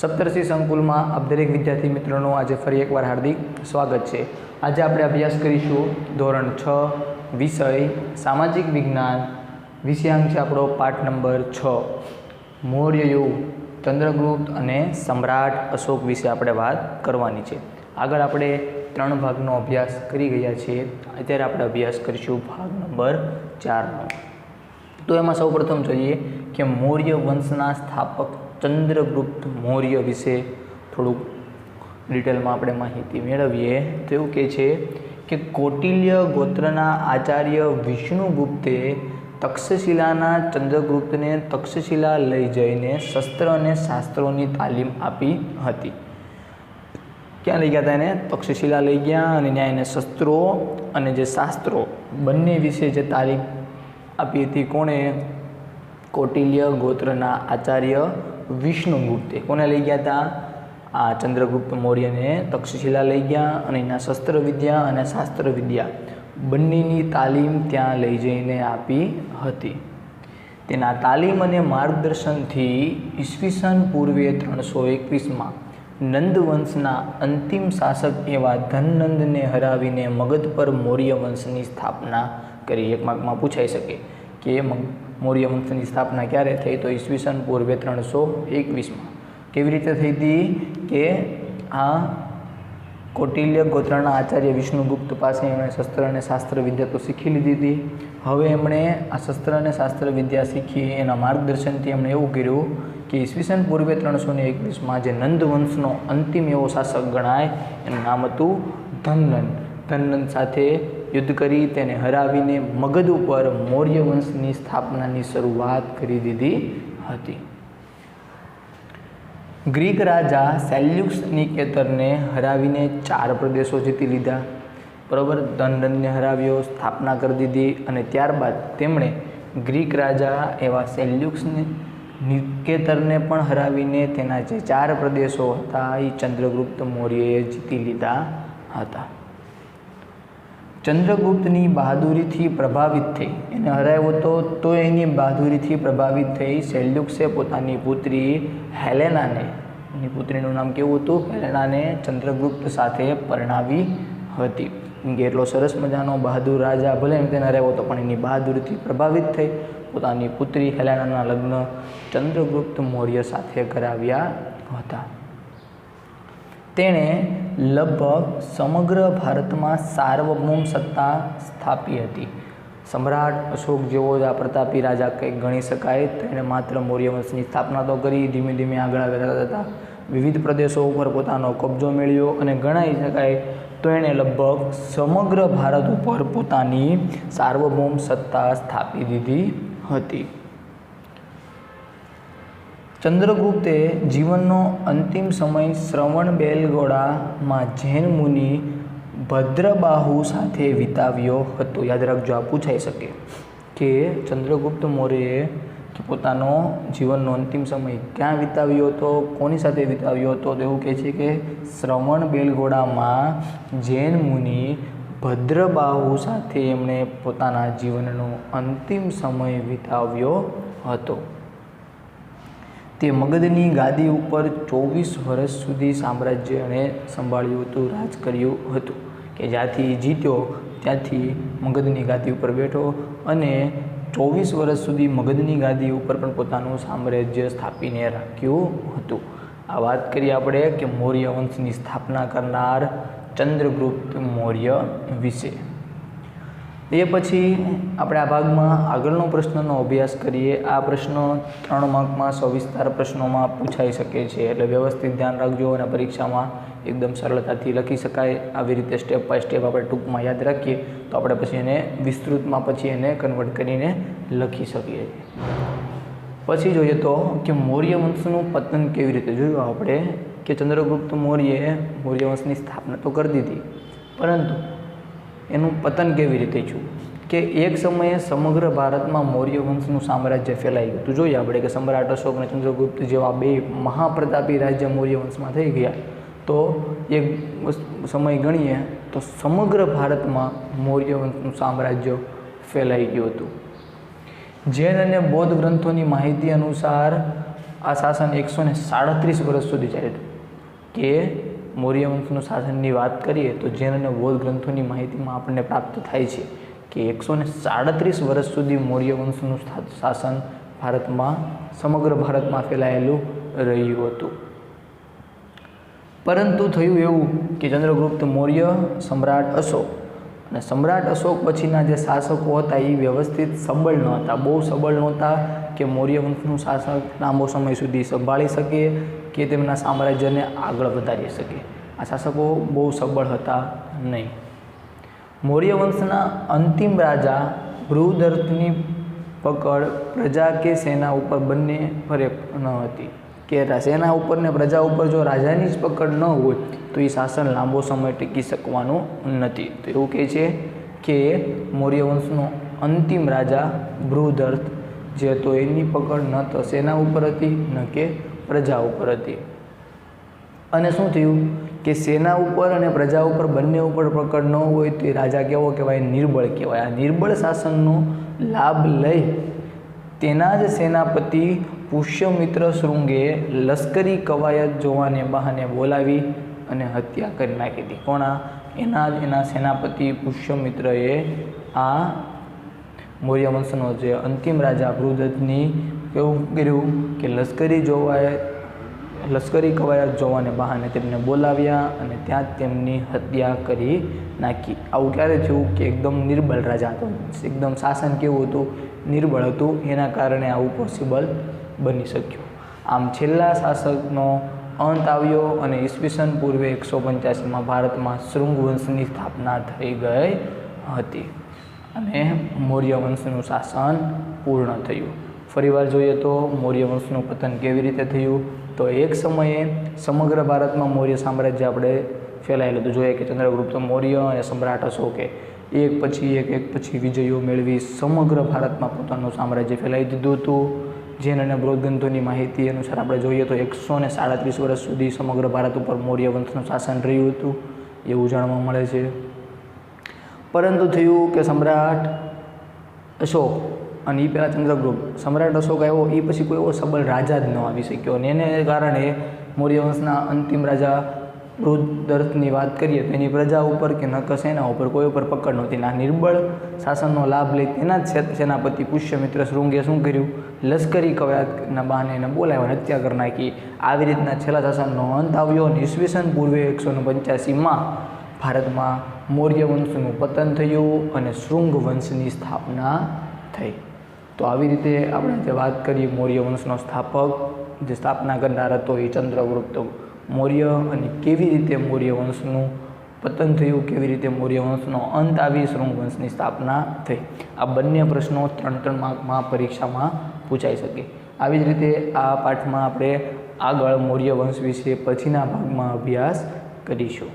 સપ્તર્ષિ સંકુલમાં આપ દરેક વિદ્યાર્થી મિત્રોનું આજે ફરી એકવાર હાર્દિક સ્વાગત છે। આજે આપણે અભ્યાસ કરીશું ધોરણ 6 વિષય સામાજિક વિજ્ઞાન, વિષયાંક છે આપણો પાઠ નંબર 6 મૌર્ય યુગ, ચંદ્રગુપ્ત અને સમ્રાટ અશોક વિશે આપણે વાત કરવાની છે। આગળ આપણે 3 ભાગનો અભ્યાસ કરી ગયા છીએ, અત્યારે આપણે અભ્યાસ કરીશું ભાગ નંબર 4નો। તો એમાં સૌપ્રથમ જોઈએ કે મૌર્ય વંશના સ્થાપક ચંદ્રગુપ્ત મૌર્ય વિશે થોડુંક ડિટેલમાં આપણે માહિતી મેળવીએ। તો એવું કહે છે કે કૌટિલ્ય ગોત્રના આચાર્ય વિષ્ણુગુપ્તે તક્ષશિલાના ચંદ્રગુપ્તને તક્ષશિલા લઈ જઈને શસ્ત્ર અને શાસ્ત્રોની તાલીમ આપી હતી। ક્યાં લઈ ગયા હતા એને? તક્ષશિલા લઈ ગયા અને ત્યાં એને શસ્ત્રો અને જે શાસ્ત્રો બંને વિશે જે તાલીમ આપી હતી। કોણે? કૌટિલ્ય ગોત્રના આચાર્ય વિષ્ણુગુપ્તે। કોને લઈ ગયા હતા? આ ચંદ્રગુપ્ત મૌર્યને તક્ષશિલા લઈ ગયા અને એના શસ્ત્ર વિદ્યા અને શાસ્ત્ર વિદ્યા બંનેની તાલીમ ત્યાં લઈ જઈને આપી હતી। તેના તાલીમ અને માર્ગદર્શનથી ઈસવીસન પૂર્વે 321માં નંદ વંશના અંતિમ શાસક એવા ધનનંદને હરાવીને મગધ પર મૌર્ય વંશની સ્થાપના કરી। એક માર્કમાં પૂછાઈ શકે કે મૌર્ય વંશની સ્થાપના ક્યારે થઈ? તો ઈસવીસન પૂર્વે 321માં। કેવી રીતે થઈ હતી? કે આ કૌટિલ્ય ગોત્રના આચાર્ય વિષ્ણુગુપ્ત પાસે એમણે શસ્ત્ર અને શાસ્ત્ર વિદ્યા તો શીખી લીધી હતી। હવે એમણે આ શસ્ત્ર અને શાસ્ત્ર વિદ્યા શીખી એના માર્ગદર્શનથી એમણે એવું કર્યું કે ઈસવીસન પૂર્વે 321માં જે નંદ વંશનો અંતિમ એવો શાસક ગણાય એનું નામ હતું ધનનંદ। ધનનંદ સાથે યુદ્ધ કરી તેને હરાવીને મગધ ઉપર મૌર્ય વંશની સ્થાપનાની શરૂઆત કરી દીધી હતી। ગ્રીક રાજા સેલ્યુક્સ નિકેતરને હરાવીને 4 પ્રદેશો જીતી લીધા, બરાબર। ધનનંદને હરાવ્યો, સ્થાપના કરી દીધી અને ત્યારબાદ તેમણે ગ્રીક રાજા એવા સેલ્યુક્સ નિકેતરને પણ હરાવીને તેના જે 4 પ્રદેશો હતા એ ચંદ્રગુપ્ત મૌર્યએ જીતી લીધા હતા। ચંદ્રગુપ્તની બહાદુરીથી પ્રભાવિત થઈ, એને હરાવ્યો હતો તો એની બહાદુરીથી પ્રભાવિત થઈ સેલ્યુક્સે પોતાની પુત્રી હેલેનાને, એની પુત્રીનું નામ કેવું હતું? હેલેનાને ચંદ્રગુપ્ત સાથે પરણાવી હતી। કે એટલો સરસ મજાનો બહાદુર રાજા, ભલે એમ તેને હરાવ્યો હતો પણ એની બહાદુરીથી પ્રભાવિત થઈ પોતાની પુત્રી હેલેનાના લગ્ન ચંદ્રગુપ્ત મૌર્ય સાથે કરાવ્યા હતા। તેણે લગભગ સમગ્ર ભારતમાં સાર્વભૌમ સત્તા સ્થાપી હતી। સમ્રાટ અશોક જેવો જ આ પ્રતાપી રાજા કંઈક ગણી શકાય। તેણે માત્ર મૌર્ય વંશની સ્થાપના તો કરી, ધીમે ધીમે આગળ હતા વિવિધ પ્રદેશો ઉપર પોતાનો કબજો મેળવ્યો અને ગણાઈ શકાય તો એણે લગભગ સમગ્ર ભારત ઉપર પોતાની સાર્વભૌમ સત્તા સ્થાપી દીધી હતી। ચંદ્રગુપ્તે જીવનનો અંતિમ સમય શ્રવણબેલગોળામાં જૈન મુનિ ભદ્રબાહુ સાથે વિતાવ્યો હતો। યાદ રાખજો, આ પૂછાઈ શકે કે ચંદ્રગુપ્ત મૌર્યએ પોતાનો જીવનનો અંતિમ સમય ક્યાં વિતાવ્યો હતો, કોની સાથે વિતાવ્યો હતો? તો એવું કહે છે કે શ્રવણબેલગોળામાં જૈન મુનિ ભદ્રબાહુ સાથે એમણે પોતાના જીવનનો અંતિમ સમય વિતાવ્યો હતો। તે મગધની ગાદી ઉપર 24 વર્ષ સુધી સામ્રાજ્યને સંભાળ્યું હતું, રાજ કર્યું હતું। કે જ્યાંથી જીત્યો ત્યાંથી મગધની ગાદી ઉપર બેઠો અને 24 વર્ષ સુધી મગધની ગાદી ઉપર પણ પોતાનું સામ્રાજ્ય સ્થાપીને રાખ્યું હતું। આ વાત કરીએ આપણે કે મૌર્ય વંશની સ્થાપના કરનાર ચંદ્રગુપ્ત મૌર્ય વિશે। એ પછી આપણે આ ભાગમાં આગળનો પ્રશ્નનો અભ્યાસ કરીએ। આ પ્રશ્નો 3 માર્કમાં સવિસ્તાર પ્રશ્નોમાં પૂછાઈ શકે છે, એટલે વ્યવસ્થિત ધ્યાન રાખજો અને પરીક્ષામાં એકદમ સરળતાથી લખી શકાય। આવી રીતે સ્ટેપ બાય સ્ટેપ આપણે ટૂંકમાં યાદ રાખીએ તો આપણે પછી એને વિસ્તૃતમાં પછી એને કન્વર્ટ કરીને લખી શકીએ। પછી જોઈએ તો કે મૌર્ય વંશનું પતન કેવી રીતે જોયું આપણે કે ચંદ્રગુપ્ત મૌર્યએ મૌર્ય વંશની સ્થાપના તો કરી દીધી, પરંતુ એનું પતન કેવી રીતે થયું? કે એક સમયે સમગ્ર ભારતમાં મૌર્ય વંશનું સામ્રાજ્ય ફેલાઈ ગયું। તો જોઈએ આપણે કે સમ્રાટ અશોક અને ચંદ્રગુપ્ત જેવા 2 મહાપ્રતાપી રાજ્ય મૌર્ય વંશમાં થઈ ગયા, તો એક સમય ગણીએ તો સમગ્ર ભારતમાં મૌર્ય વંશનું સામ્રાજ્ય ફેલાઈ ગયું હતું। જૈન અને બૌદ્ધ ગ્રંથોની માહિતી અનુસાર આ શાસન 137 વર્ષ સુધી ચાલ્યું હતું. કે મૌર્ય વંશનું શાસનની વાત કરીએ તો જૈન અને બૌદ્ધ ગ્રંથોની માહિતીમાં આપણને પ્રાપ્ત થાય છે કે 137 વર્ષ સુધી મૌર્ય વંશનું શાસન ભારતમાં સમગ્ર ભારતમાં ફેલાયેલું રહ્યું હતું. પરંતુ થયું એવું કે ચંદ્રગુપ્ત મૌર્ય, સમ્રાટ અશોક અને સમ્રાટ અશોક પછીના જે શાસકો હતા એ વ્યવસ્થિત સબળ ન હતા, બહુ સબળ નહોતા કે મૌર્ય વંશનું શાસક લાંબો સમય સુધી સંભાળી શકે કે તેમના સામ્રાજ્યને આગળ વધારી શકે. આ શાસકો બહુ સબળ હતા નહીં. મૌર્ય વંશના અંતિમ રાજા બૃહદર્થની પકડ પ્રજા કે સેના ઉપર બંને પર ન હતી. કે સેના ઉપર ને પ્રજા ઉપર જો રાજાની જ પકડ ન હોય તો એ શાસન લાંબો સમય ટકી શકવાનું નથી. તો એવું કહે છે કે મૌર્ય વંશનો અંતિમ રાજા બૃહદર્થ જે હતો એની પકડ ન તો સેના ઉપર હતી ન કે પ્રજા ઉપર હતી. અને શું થયું કે સેના ઉપર અને પ્રજા ઉપર બંને ઉપર પકડ ન હોય તો એ રાજા કેવો કહેવાય? નિર્બળ કહેવાય. આ નિર્બળ શાસનનો લાભ લઈ તેના જ સેનાપતિ પુષ્યમિત્ર શૃંગે લશ્કરી કવાયત જોવાને બહાને બોલાવી અને હત્યા કરી નાખી હતી. કોના? એના સેનાપતિ પુષ્યમિત્રએ આ મૌર્ય વંશનો જે અંતિમ રાજા બૃહદર્થની એવું કર્યું કે લશ્કરી કવાયત જોવાને બહાને તેમને બોલાવ્યા અને ત્યાં જ તેમની હત્યા કરી નાખી. આવું ક્યારે થયું કે એકદમ નિર્બળ રાજા હતો, એકદમ શાસન કેવું હતું? નિર્બળ હતું. એના કારણે આવું પોસિબલ બની શક્યું. આમ છેલ્લા શાસકનો અંત આવ્યો અને ઈસવીસન પૂર્વે 185માં ભારતમાં શૃંગ વંશની સ્થાપના થઈ ગઈ હતી અને મૌર્ય વંશનું શાસન પૂર્ણ થયું. ફરીવાર જોઈએ તો મૌર્ય વંશનું પતન કેવી રીતે થયું? તો એક સમયે સમગ્ર ભારતમાં મૌર્ય સામ્રાજ્ય આપણે ફેલાયેલું હતું. જોઈએ કે ચંદ્રગુપ્ત મૌર્ય અને સમ્રાટ અશોકે એક પછી વિજયો મેળવી સમગ્ર ભારતમાં પોતાનું સામ્રાજ્ય ફેલાવી દીધું હતું. જૈન અને બૌદ્ધ ગ્રંથોની માહિતી અનુસાર આપણે જોઈએ તો 137 વર્ષ સુધી સમગ્ર ભારત ઉપર મૌર્ય વંશનું શાસન રહ્યું હતું એવું જાણવા મળે છે. પરંતુ થયું કે સમ્રાટ અશોક અને એ પહેલાં ચંદ્રગુપ્ત, સમ્રાટ અશોક આવ્યો એ પછી કોઈ એવો સબળ રાજા જ ન આવી શક્યો અને એને કારણે મૌર્ય વંશના અંતિમ રાજા બૃહદર્થની વાત કરીએ તો એની પ્રજા ઉપર કે નકર સેના ઉપર કોઈ ઉપર પકડ નહોતી. આ નિર્બળ શાસનનો લાભ લઈ તેના જ સેનાપતિ પુષ્યમિત્ર શૃંગે શું કર્યું? લશ્કરી કવાયતના બહાને એને બોલાવ્યા, હત્યા કરી નાખી. આવી રીતના છેલ્લા શાસનનો અંત આવ્યો અને ઈસવીસન પૂર્વે 185માં ભારતમાં મૌર્ય વંશનું પતન થયું અને શૃંગ વંશની સ્થાપના થઈ. તો આવી રીતે આપણે જે વાત કરીએ મૌર્ય વંશનો સ્થાપક જે સ્થાપના કરનાર હતો એ ચંદ્રગુપ્ત મૌર્ય અને કેવી રીતે મૌર્ય વંશનું પતન થયું, કેવી રીતે મૌર્ય વંશનો અંત આવી શૃંગ વંશની સ્થાપના થઈ. આ બંને પ્રશ્નો 3 માર્કમાં પરીક્ષામાં પૂછાઈ શકે. આવી જ રીતે આ પાઠમાં આપણે આગળ મૌર્ય વંશ વિશે પછીના ભાગમાં અભ્યાસ કરીશું.